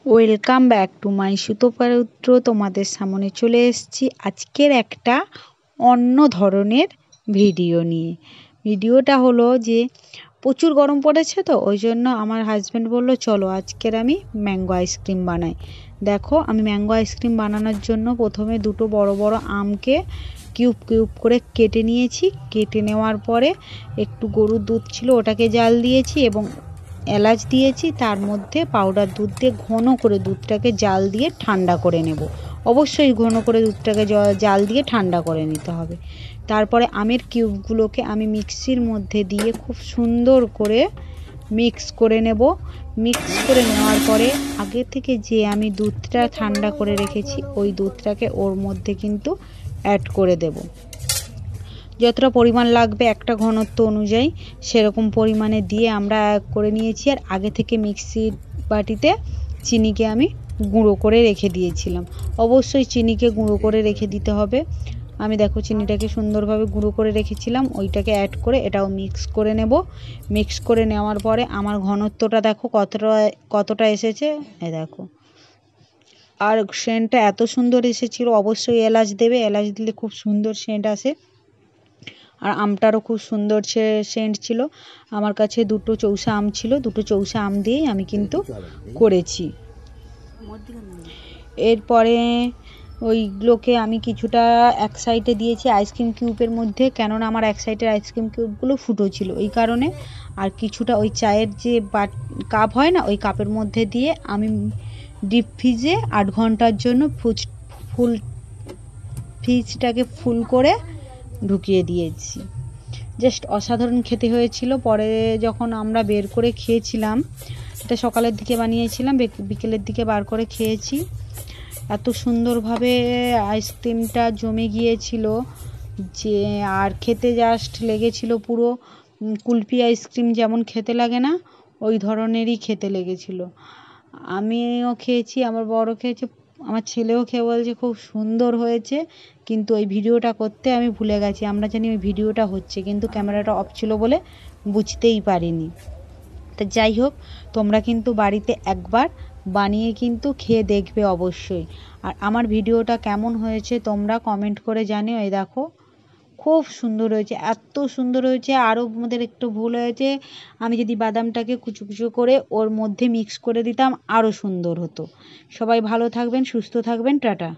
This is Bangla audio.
ওয়েলকাম ব্যাক টু মাই সুতোপাত্র। তোমাদের সামনে চলে এসেছি আজকের একটা অন্য ধরনের ভিডিও নিয়ে। ভিডিওটা হলো যে প্রচুর গরম পড়েছে, তো ওই জন্য আমার হাজব্যান্ড বললো চলো আজকের আমি ম্যাঙ্গো আইসক্রিম বানাই। দেখো, আমি ম্যাঙ্গো আইসক্রিম বানানোর জন্য প্রথমে দুটো বড় বড় আমকে কিউব কিউব করে কেটে নিয়েছি। কেটে নেওয়ার পরে একটু গরুর দুধ ছিল, ওটাকে জাল দিয়েছি এবং এলাচ দিয়েছি। তার মধ্যে পাউডার দুধ দিয়ে ঘন করে দুধটাকে জাল দিয়ে ঠান্ডা করে নেব। অবশ্যই ঘন করে দুধটাকে জাল দিয়ে ঠান্ডা করে নিতে হবে। তারপরে আমের কিউবগুলোকে আমি মিক্সির মধ্যে দিয়ে খুব সুন্দর করে মিক্স করে নেব। মিক্স করে নেওয়ার পরে আগে থেকে যে আমি দুধটা ঠান্ডা করে রেখেছি ওই দুধটাকে ওর মধ্যে কিন্তু অ্যাড করে দেব। যতটা পরিমাণ লাগবে একটা ঘনত্ব অনুযায়ী সেরকম পরিমাণে দিয়ে আমরা করে নিয়েছি। আর আগে থেকে মিক্সির বাটিতে চিনিকে আমি গুঁড়ো করে রেখে দিয়েছিলাম। অবশ্যই চিনিকে গুঁড়ো করে রেখে দিতে হবে। আমি দেখো চিনিটাকে সুন্দরভাবে গুঁড়ো করে রেখেছিলাম, ওইটাকে অ্যাড করে এটাও মিক্স করে নেব। মিক্স করে নেওয়ার পরে আমার ঘনত্বটা দেখো কতটা এসেছে, দেখো। আর সেন্টটা এত সুন্দর এসেছিল। অবশ্যই এলাচ দেবে, এলাচ দিলে খুব সুন্দর সেন্ট আসে। আর আমটারও খুব সুন্দর সেন্ট ছিল। আমার কাছে দুটো চৌষা আম ছিল, দুটো চৌষা আম দিয়েই আমি কিন্তু করেছি। এরপরে ওইগুলোকে আমি কিছুটা এক সাইডে দিয়েছি আইসক্রিম কিউবের মধ্যে, কেননা আমার এক সাইডের আইসক্রিম কিউবগুলো ফুটো ছিল এই কারণে। আর কিছুটা ওই চায়ের যে কাপ হয় না, ওই কাপের মধ্যে দিয়ে আমি ডিপ ফ্রিজে 8 ঘন্টার জন্য ফ্রিজটাকে ফুল করে ঢুকিয়ে দিয়েছি। জাস্ট অসাধারণ খেতে হয়েছিল। পরে যখন আমরা বের করে খেয়েছিলাম, এটা সকালের দিকে বানিয়েছিলাম, বিকেলের দিকে বার করে খেয়েছি। এত সুন্দরভাবে আইসক্রিমটা জমে গিয়েছিল যে আর খেতে জাস্ট লেগেছিল পুরো কুলফি আইসক্রিম যেমন খেতে লাগে না, ওই ধরনেরই খেতে লেগেছিল। আমিও খেয়েছি, আমার বড় খেয়েছে, আমার ছেলেও খেয়ে বলছে খুব সুন্দর হয়েছে। কিন্তু ওই ভিডিওটা করতে আমি ভুলে গেছি। আমরা জানি ওই ভিডিওটা হচ্ছে, কিন্তু ক্যামেরাটা অফ ছিল বলে বুঝতেই পারিনি। তা যাই হোক, তোমরা কিন্তু বাড়িতে একবার বানিয়ে কিন্তু খেয়ে দেখবে অবশ্যই। আর আমার ভিডিওটা কেমন হয়েছে তোমরা কমেন্ট করে জানিও। এই দেখো খুব সুন্দর হয়েছে, এত সুন্দর হয়েছে। আরও আমাদের একটু ভুল হয়েছে, আমি যদি বাদামটাকে কুচু কুচু করে ওর মধ্যে মিক্স করে দিতাম আরও সুন্দর হতো। সবাই ভালো থাকবেন, সুস্থ থাকবেন, টাটা।